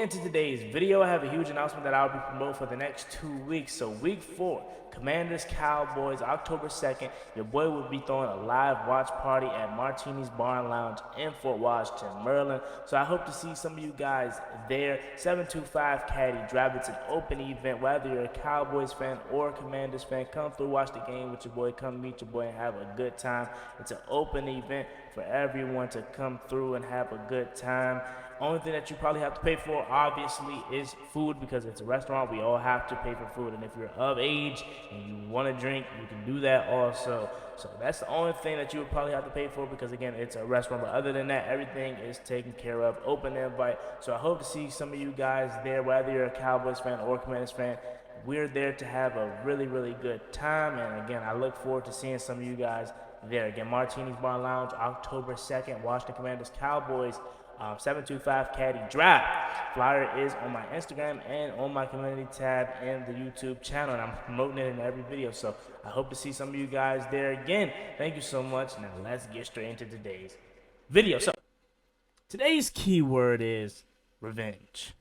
into today's video, I have a huge announcement that I'll be promoting for the next 2 weeks. So week 4, Commanders Cowboys, October 2nd. Your boy will be throwing a live watch party at Martini's Barn Lounge in Fort Washington, Maryland. So I hope to see some of you guys there. 725 Caddy Drive. It's an open event. Whether you're a Cowboys fan or a Commanders fan, come through, watch the game with your boy, come meet your boy and have a good time. It's an open event for everyone to come through and have a good time. Only thing that you probably have to pay for, obviously, is food, because it's a restaurant. We all have to pay for food, and if you're of age and you want to drink, you can do that also. So that's the only thing that you would probably have to pay for, because again, it's a restaurant. But other than that, everything is taken care of. Open invite. So I hope to see some of you guys there, whether you're a Cowboys fan or a Commanders fan. We're there to have a really, really good time, and again, I look forward to seeing some of you guys there. Again, Martini's Barn Lounge, October 2nd, Washington Commanders Cowboys. 725 Caddy Drive. Flyer is on my Instagram and on my community tab and the YouTube channel, and I'm promoting it in every video. So I hope to see some of you guys there again. Thank you so much. Now let's get straight into today's video. So today's keyword is revenge.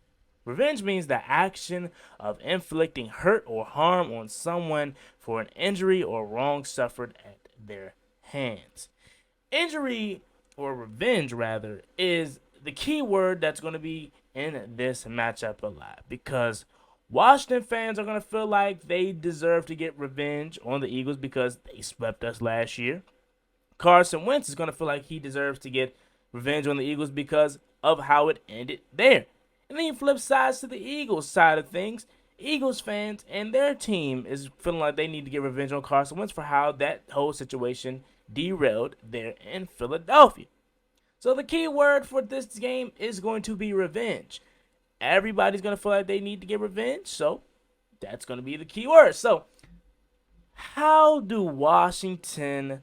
Revenge means the action of inflicting hurt or harm on someone for an injury or wrong suffered at their hands. Injury, or revenge rather, is the key word that's going to be in this matchup a lot, because Washington fans are going to feel like they deserve to get revenge on the Eagles because they swept us last year. Carson Wentz is going to feel like he deserves to get revenge on the Eagles because of how it ended there. And then you flip sides to the Eagles side of things. Eagles fans and their team is feeling like they need to get revenge on Carson Wentz for how that whole situation derailed there in Philadelphia. So the key word for this game is going to be revenge. Everybody's going to feel like they need to get revenge, so that's going to be the key word. So how do Washington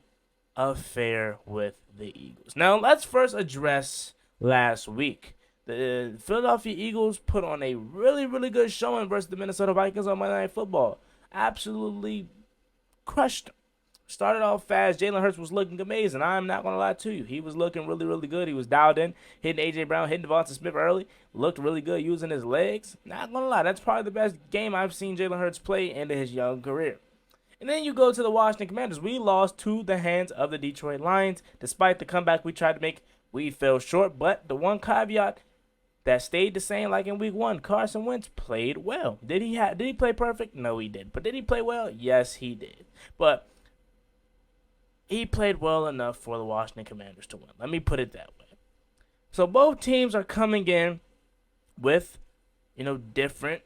fare with the Eagles? Now let's first address last week. The Philadelphia Eagles put on a really, really good showing versus the Minnesota Vikings on Monday Night Football. Absolutely crushed them. Started off fast. Jalen Hurts was looking amazing. I'm not going to lie to you. He was looking really, really good. He was dialed in, hitting A.J. Brown, hitting Devonta Smith early. Looked really good using his legs. Not going to lie. That's probably the best game I've seen Jalen Hurts play in his young career. And then you go to the Washington Commanders. We lost to the hands of the Detroit Lions. Despite the comeback we tried to make, we fell short. But the one caveat that stayed the same like in week 1, Carson Wentz played well. Did he play perfect? No, he didn't. But did he play well? Yes, he did. But he played well enough for the Washington Commanders to win. Let me put it that way. So both teams are coming in with, different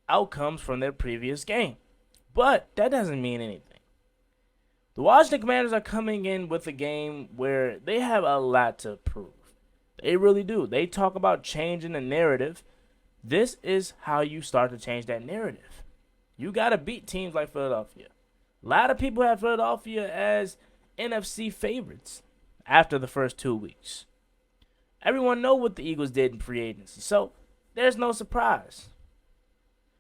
outcomes from their previous game. But that doesn't mean anything. The Washington Commanders are coming in with a game where they have a lot to prove. They really do. They talk about changing the narrative. This is how you start to change that narrative. You got to beat teams like Philadelphia. A lot of people have Philadelphia as NFC favorites after the first 2 weeks. Everyone know what the Eagles did in free agency, so there's no surprise.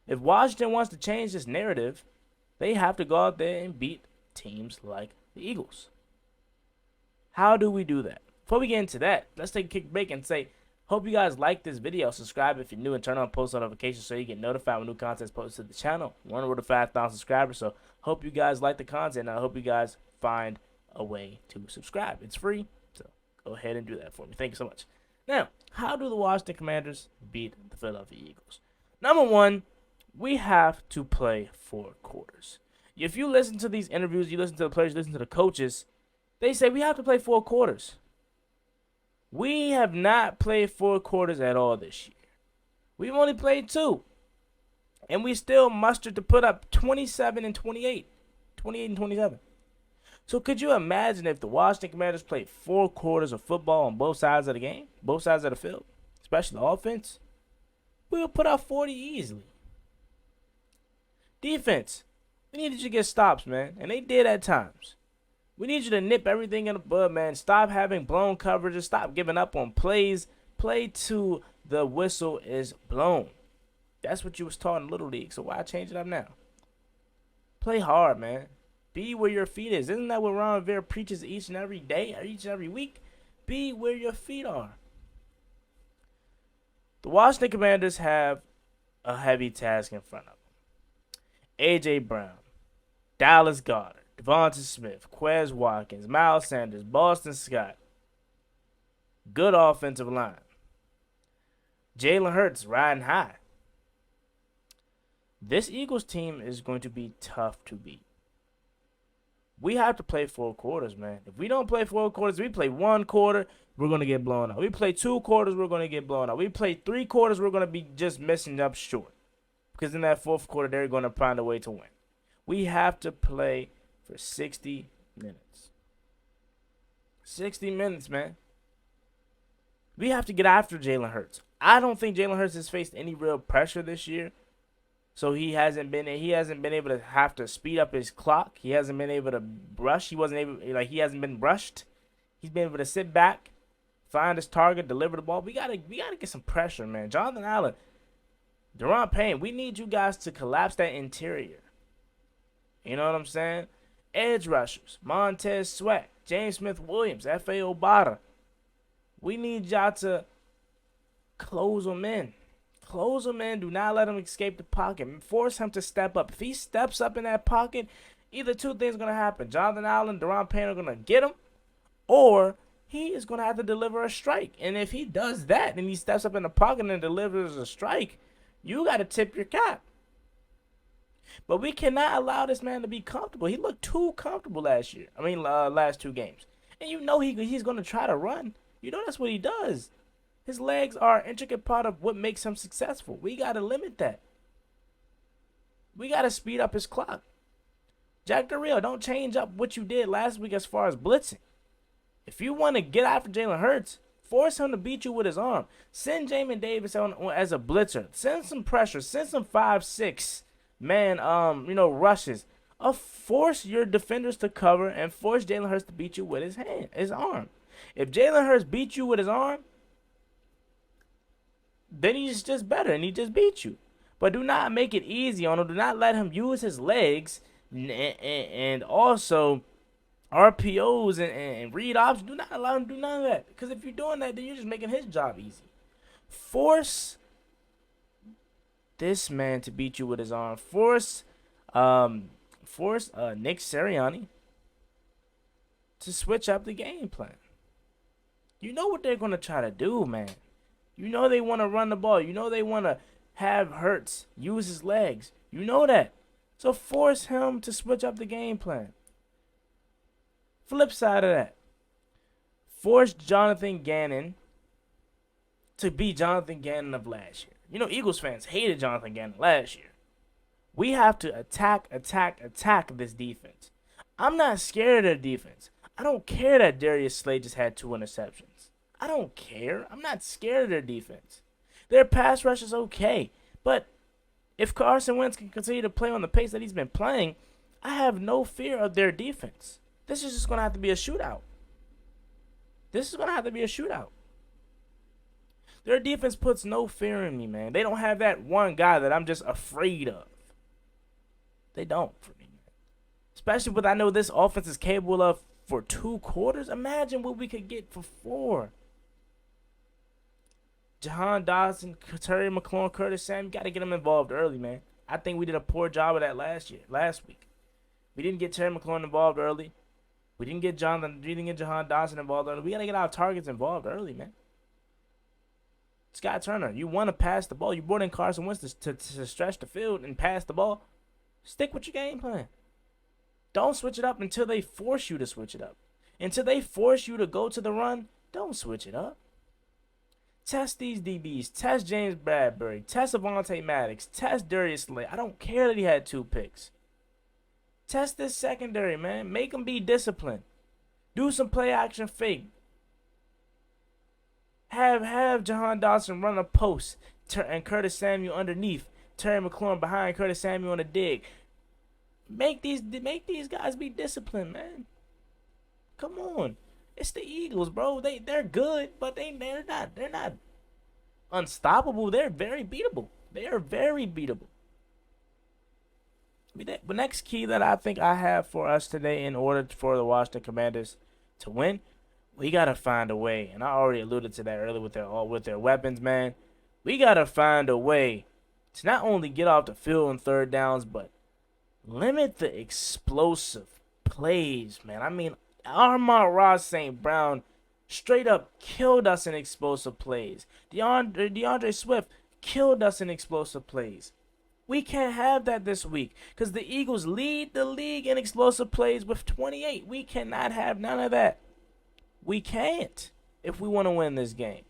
If Washington wants to change this narrative, they have to go out there and beat teams like the Eagles. How do we do that? Before we get into that, let's take a quick break and say, hope you guys like this video. Subscribe if you're new and turn on post notifications so you get notified when new content is posted to the channel. We're on the road to 5,000 subscribers, so hope you guys like the content, and I hope you guys find a way to subscribe. It's free, so go ahead and do that for me. Thank you so much. Now, how do the Washington Commanders beat the Philadelphia Eagles? Number one, we have to play 4 quarters. If you listen to these interviews, you listen to the players, you listen to the coaches, they say we have to play 4 quarters. We have not played 4 quarters at all this year. We've only played 2. And we still mustered to put up 27 and 28. 28 and 27. So could you imagine if the Washington Commanders played 4 quarters of football on both sides of the game, both sides of the field, especially the offense? We'll put up 40 easily. Defense, we needed you to get stops, man, and they did at times. We need you to nip everything in the bud, man. Stop having blown coverages. Stop giving up on plays. Play to the whistle is blown. That's what you was taught in Little League, so why change it up now? Play hard, man. Be where your feet is. Isn't that what Ron Rivera preaches each and every day, or each and every week? Be where your feet are. The Washington Commanders have a heavy task in front of them. A.J. Brown, Dallas Goedert, Devonta Smith, Quez Watkins, Miles Sanders, Boston Scott. Good offensive line. Jalen Hurts riding high. This Eagles team is going to be tough to beat. We have to play 4 quarters, man. If we don't play 4 quarters, we play 1 quarter, we're going to get blown out. We play 2 quarters, we're going to get blown out. We play 3 quarters, we're going to be just messing up short. Because in that 4th quarter, they're going to find a way to win. We have to play for 60 minutes. 60 minutes, man. We have to get after Jalen Hurts. I don't think Jalen Hurts has faced any real pressure this year. So he hasn't been able to have to speed up his clock. He hasn't been able to rush. He hasn't been rushed. He's been able to sit back, find his target, deliver the ball. We gotta get some pressure, man. Jonathan Allen, Deron Payne, we need you guys to collapse that interior. You know what I'm saying? Edge rushers, Montez Sweat, James Smith-Williams, F.A. Obata. We need y'all to close them in. Close him in. Do not let him escape the pocket. Force him to step up. If he steps up in that pocket, either 2 things are going to happen. Jonathan Allen, Deron Payne are going to get him, or he is going to have to deliver a strike. And if he does that and he steps up in the pocket and delivers a strike, you got to tip your cap. But we cannot allow this man to be comfortable. He looked too comfortable last year. Last 2 games. And you know he's going to try to run. You know that's what he does. His legs are an intricate part of what makes him successful. We got to limit that. We got to speed up his clock. Jack Del Rio, don't change up what you did last week as far as blitzing. If you want to get after Jalen Hurts, force him to beat you with his arm. Send Jamin Davis on as a blitzer. Send some pressure. Send some 5-6 man rushes. Force your defenders to cover and force Jalen Hurts to beat you with his arm. If Jalen Hurts beats you with his arm, then he's just better and he just beat you. But do not make it easy on him. Do not let him use his legs and also RPOs and read options. Do not allow him to do none of that. Because if you're doing that, then you're just making his job easy. Force this man to beat you with his arm. Force Nick Sirianni to switch up the game plan. You know what they're going to try to do, man. You know they want to run the ball. You know they want to have Hurts use his legs. You know that. So force him to switch up the game plan. Flip side of that. Force Jonathan Gannon to be Jonathan Gannon of last year. You know, Eagles fans hated Jonathan Gannon last year. We have to attack this defense. I'm not scared of their defense. I don't care that Darius Slay just had 2 interceptions. I don't care. I'm not scared of their defense. Their pass rush is okay. But if Carson Wentz can continue to play on the pace that he's been playing, I have no fear of their defense. This is just going to have to be a shootout. Their defense puts no fear in me, man. They don't have that one guy that I'm just afraid of. They don't for me, man. Especially what I know this offense is capable of for 2 quarters. Imagine what we could get for 4. Jahan Dodson, Terry McLaurin, Curtis Samuel, got to get them involved early, man. I think we did a poor job of that last week. We didn't get Terry McLaurin involved early. We didn't get Jahan Dodson involved early. We got to get our targets involved early, man. Scott Turner, you want to pass the ball. You brought in Carson Wentz to stretch the field and pass the ball. Stick with your game plan. Don't switch it up until they force you to switch it up. Until they force you to go to the run, don't switch it up. Test these DBs. Test James Bradbury. Test Avonte Maddox. Test Darius Slay. I don't care that he had 2 picks. Test this secondary, man. Make them be disciplined. Do some play action fake. Have Jahan Dodson run a post and Curtis Samuel underneath. Terry McLaurin behind Curtis Samuel on a dig. Make these guys be disciplined, man. Come on. It's the Eagles, bro. They're good, but they're not unstoppable. They're very beatable. They are very beatable. The next key that I think I have for us today in order for the Washington Commanders to win, we gotta find a way. And I already alluded to that earlier with their weapons, man. We got to find a way to not only get off the field on third downs, but limit the explosive plays, man. I mean, Ross St. Brown straight up killed us in explosive plays. DeAndre Swift killed us in explosive plays. We can't have that this week because the Eagles lead the league in explosive plays with 28. We cannot have none of that. We can't if we want to win this game.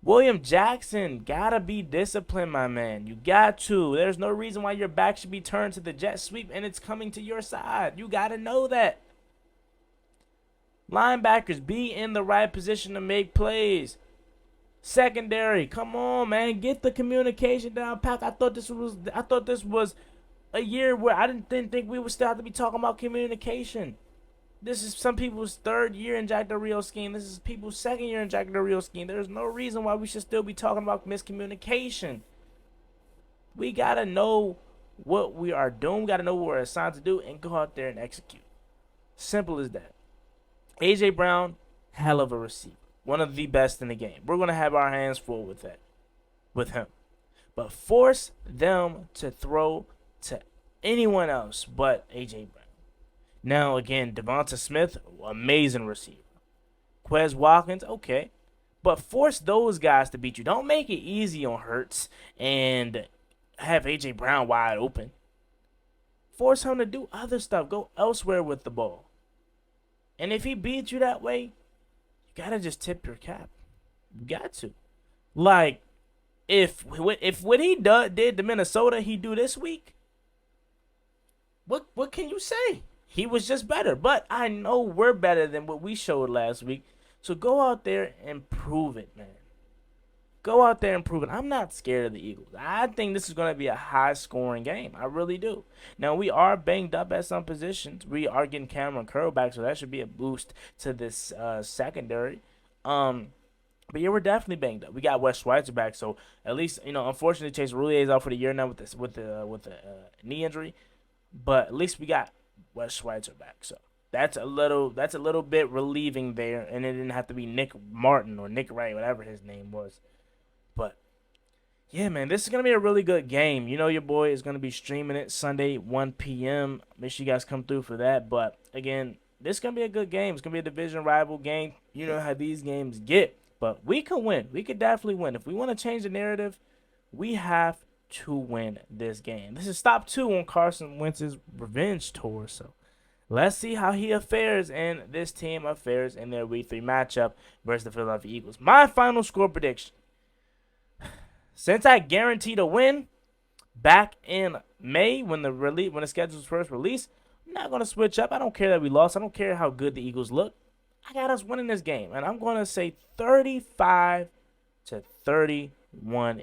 William Jackson, gotta be disciplined, my man. You got to. There's no reason why your back should be turned to the jet sweep and it's coming to your side. You gotta know that. Linebackers, be in the right position to make plays. Secondary, come on, man, get the communication down pat. I thought this was a year where I didn't think we would still have to be talking about communication. This is some people's third year in Jack Del Rio scheme. This is people's second year in Jack Del Rio scheme. There's no reason why we should still be talking about miscommunication. We gotta know what we are doing. We gotta know what we're assigned to do and go out there and execute. Simple as that. A.J. Brown, hell of a receiver. One of the best in the game. We're going to have our hands full with that, with him. But force them to throw to anyone else but A.J. Brown. Now, again, Devonta Smith, amazing receiver. Quez Watkins, okay. But force those guys to beat you. Don't make it easy on Hurts and have A.J. Brown wide open. Force him to do other stuff. Go elsewhere with the ball. And if he beats you that way, you gotta just tip your cap. You got to. Like, if what he did to Minnesota, he do this week, what can you say? He was just better. But I know we're better than what we showed last week. So go out there and prove it, man. Go out there and prove it. I'm not scared of the Eagles. I think this is going to be a high-scoring game. I really do. Now, we are banged up at some positions. We are getting Cameron Curl back, so that should be a boost to this secondary. But, yeah, we're definitely banged up. We got Wes Schweitzer back, so at least, unfortunately, Chase Roulier is out for the year now with the knee injury. But at least we got Wes Schweitzer back, so that's a little bit relieving there, and it didn't have to be Nick Martin or Nick Wright, whatever his name was. But, yeah, man, this is going to be a really good game. You know your boy is going to be streaming it Sunday, 1 p.m. Make sure you guys come through for that. But, again, this is going to be a good game. It's going to be a division rival game. You know how these games get. But we can win. We could definitely win. If we want to change the narrative, we have to win this game. This is stop 2 on Carson Wentz's revenge tour. So, let's see how he fares and this team fares in their Week 3 matchup versus the Philadelphia Eagles. My final score prediction. Since I guaranteed a win back in May when the schedule was first released, I'm not going to switch up. I don't care that we lost. I don't care how good the Eagles look. I got us winning this game. And I'm going to say 35-31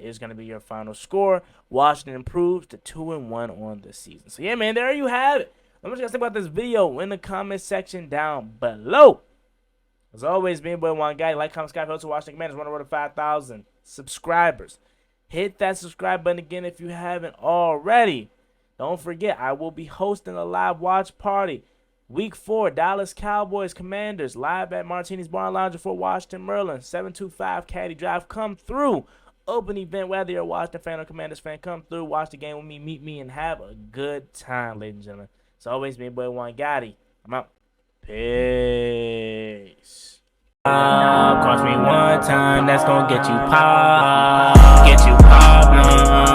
is going to be your final score. Washington improves to 2-1 on the season. So, yeah, man, there you have it. Let me know what you guys think about this video in the comment section down below. As always, me and boy one guy. Like, comment, subscribe, help to watch the Commanders. Run the road to 5,000 subscribers. Hit that subscribe button again if you haven't already. Don't forget, I will be hosting a live watch party. Week 4, Dallas Cowboys Commanders, live at Martini's Barn Lounge for Washington, Maryland. 725 Caddy Drive. Come through. Open event, whether you're a Washington fan or Commanders fan. Come through, watch the game with me, meet me, and have a good time, ladies and gentlemen. It's always me, boy Juan Gotti. I'm out. Peace. Cost me one time, that's gonna get you pop. Get you pop.